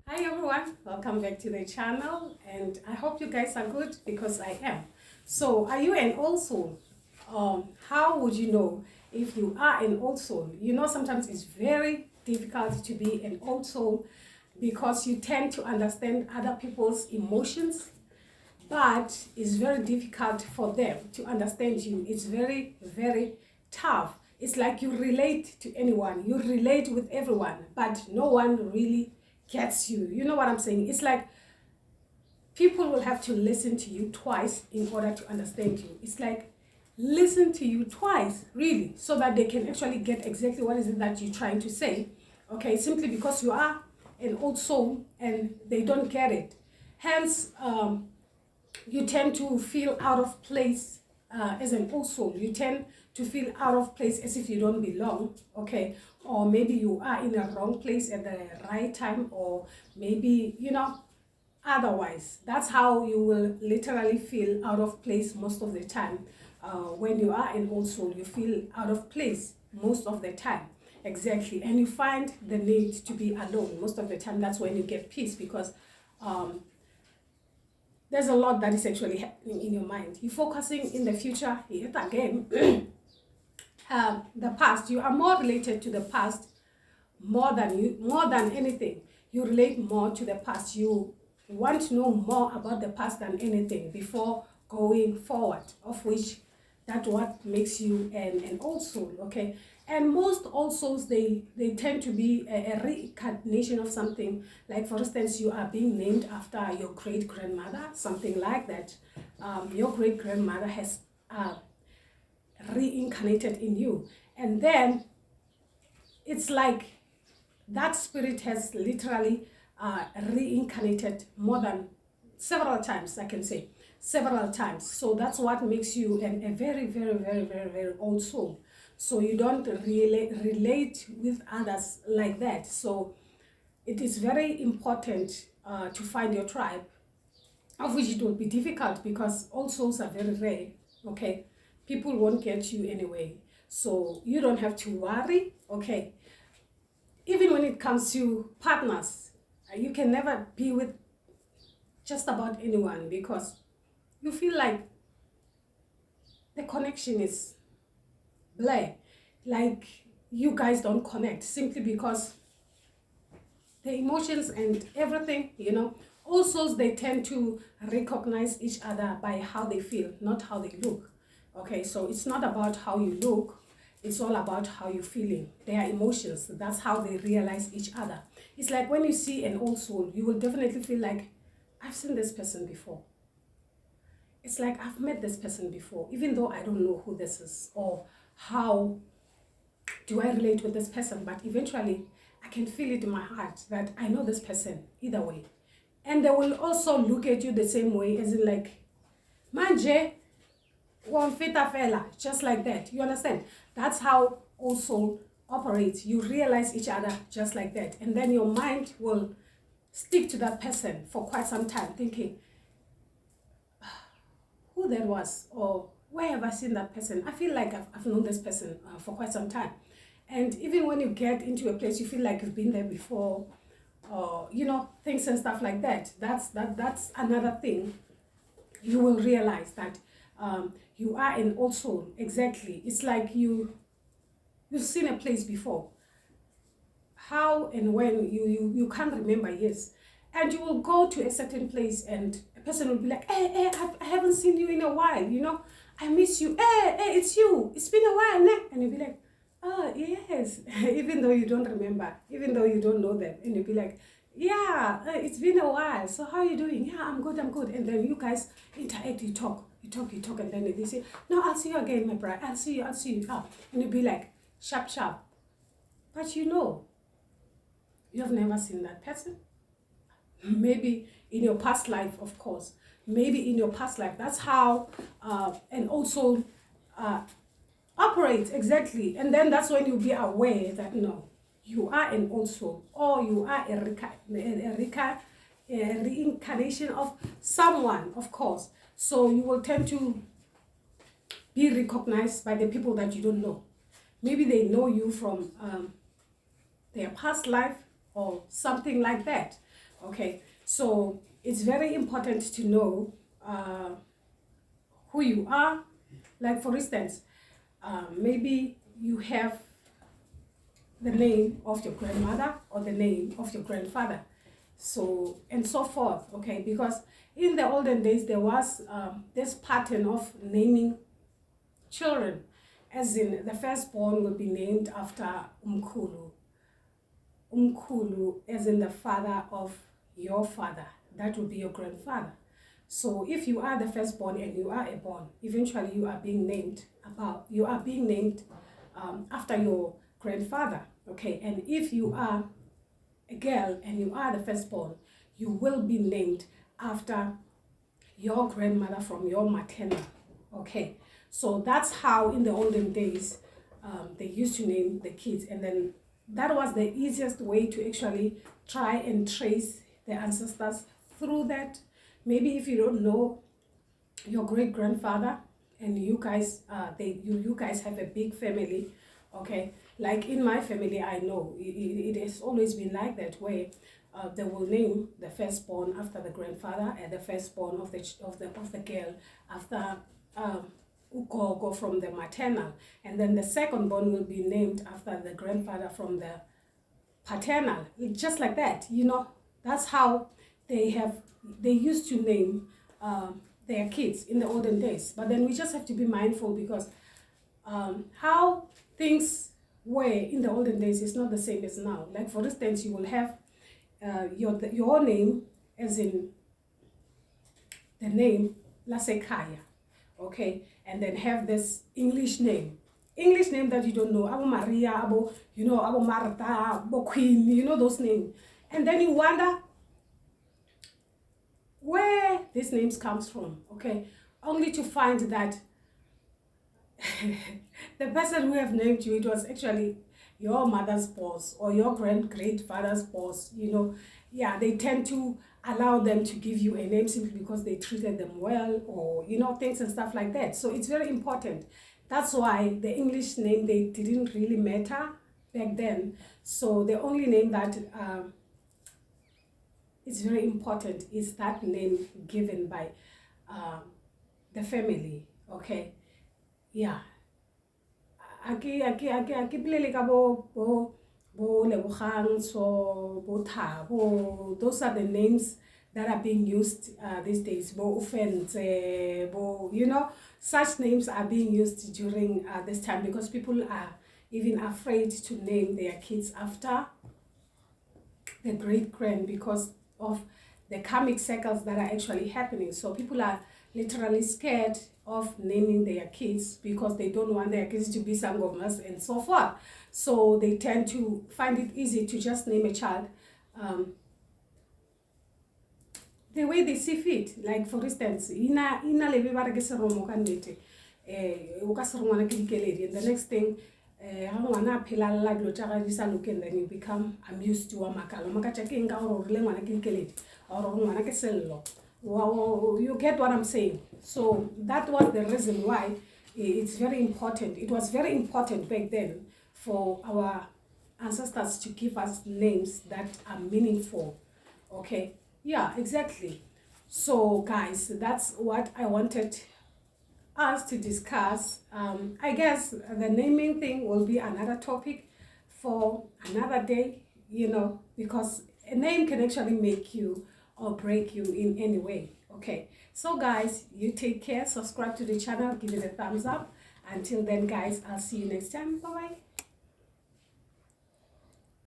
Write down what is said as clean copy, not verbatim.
Hi everyone, welcome back to the channel, and I hope you guys are good because I am. So, are you an old soul? How would you know if you are an old soul? You know, sometimes it's very difficult to be an old soul because you tend to understand other people's emotions, but it's very difficult for them to understand you. It's very, very tough. It's like you relate to anyone, you relate with everyone, but no one really gets you. You know what I'm saying? It's like people will have to listen to you twice in order to understand you. It's like listen to you twice, really, so that they can actually get exactly what is it that you're trying to say. Okay, simply because you are an old soul and they don't get it. Hence, you tend to feel out of place as an old soul. You tend to feel out of place as if you don't belong, okay? Or maybe you are in the wrong place at the right time, or maybe, otherwise. That's how you will literally feel out of place most of the time. When you are an old soul, you feel out of place most of the time. Exactly. And you find the need to be alone most of the time. That's when you get peace because there's a lot that is actually happening in your mind. You're focusing in the future, yet again, the past. You are more related to the past more than anything. You relate more to the past. You want to know more about the past than anything before going forward, of which that's what makes you an old soul, okay? And most old souls, they tend to be a reincarnation of something. Like, for instance, you are being named after your great-grandmother, something like that. Your great-grandmother has reincarnated in you. And then it's like that spirit has literally reincarnated more than several times, I can say several times. So that's what makes you a very, very, very, very, very old soul. So you don't really relate with others like that. So it is very important to find your tribe, of which it will be difficult because all souls are very rare, okay? People won't get you anyway. So you don't have to worry, okay? Even when it comes to partners, you can never be with just about anyone because you feel like the connection is blank, like you guys don't connect simply because the emotions and everything, also they tend to recognize each other by how they feel, not how they look. Okay, so it's not about how you look, it's all about how you're feeling, their emotions. That's how they realize each other. It's like when you see an old soul, you will definitely feel like, I've seen this person before. It's like I've met this person before, even though I don't know who this is or how do I relate with this person, but eventually I can feel it in my heart that I know this person either way. And they will also look at you the same way, as in like, manje, wamfita fela, just like that. You understand? That's how also operates. You realize each other just like that. And then your mind will stick to that person for quite some time, thinking, who that was, or where have I seen that person? I feel like I've known this person for quite some time. And even when you get into a place, you feel like you've been there before, or things and stuff like that. That's another thing. You will realize that you are an old soul. Exactly. It's like you've seen a place before. How and when you can't remember, yes. And you will go to a certain place and a person will be like, hey, I haven't seen you in a while, I miss you. Hey, it's you. It's been a while, ne? And you'll be like, oh, yes. Even though you don't remember, even though you don't know them. And you'll be like, yeah, it's been a while. So how are you doing? Yeah, I'm good. And then you guys interact, you talk. And then they say, no, I'll see you again, my bride. I'll see you. And you'll be like, sharp. But you have never seen that person. Maybe in your past life, of course. Maybe in your past life. That's how and also operates, exactly. And then that's when you'll be aware that no, you are an old soul, or you are a reincarnation of someone, of course. So you will tend to be recognized by the people that you don't know. Maybe they know you from their past life or something like that. Okay, so it's very important to know who you are. Like for instance, maybe you have the name of your grandmother or the name of your grandfather, so and so forth. Okay, because in the olden days there was this pattern of naming children, as in the firstborn will be named after umkhulu. Umkhulu as in the father of your father, that will be your grandfather. So if you are the firstborn and you are a born, eventually you are being named after your grandfather. Okay, and if you are a girl and you are the firstborn, you will be named after your grandmother from your maternal. Okay, so that's how in the olden days they used to name the kids, and then that was the easiest way to actually try and trace the ancestors through that. Maybe if you don't know your great grandfather and you guys you guys have a big family, okay, like in my family, I know it has always been like that, where they will name the firstborn after the grandfather, and the firstborn of the girl after ugogo from the maternal, and then the secondborn will be named after the grandfather from the paternal. Just like that, you know. That's how they used to name their kids in the olden days. But then we just have to be mindful, because how things were in the olden days is not the same as now. Like for instance, you will have your name as in the name Lasekaya, okay, and then have this English name that you don't know, Abo Maria, Abo, you know, Abo Martha, Abo Queen, you know those names, and then you wonder where these names comes from, okay, only to find that the person who have named you, it was actually your mother's boss or your great father's boss, you know. Yeah, they tend to allow them to give you a name simply because they treated them well, or you know, things and stuff like that. So it's very important. That's why the English name, they didn't really matter back then. So the only name that is very important is that name given by the family, okay. Yeah, ake bolele ka bo Lebogang, so bo Thabo. Those are the names that are being used these days. Bo Ufentse, bo, you know, such names are being used during this time, because people are even afraid to name their kids after the great grand, because of the karmic cycles that are actually happening. So people are literally scared of naming their kids because they don't want their kids to be sangomas and so forth. So they tend to find it easy to just name a child the way they see fit. Like for instance, ina lebe ba re ke seromo ka nnete, o ka se re ngwana ke dikeledi, and the next thing ha ngwana a phela lla dilo tša ga di sa loke, and then you become amused wa makala makatša ke eng ka gore o rile ngwana ke dikeledi, or ngwana ke sello. Wow, you get what I'm saying? So that was the reason why it's very important. It was very important back then for our ancestors to give us names that are meaningful. Okay, yeah, exactly. So guys, that's what I wanted us to discuss. I guess the naming thing will be another topic for another day, you know, because a name can actually make you or break you in any way. Okay, so guys, you take care, subscribe to the channel, give it a thumbs up. Until then guys, I'll see you next time. Bye bye.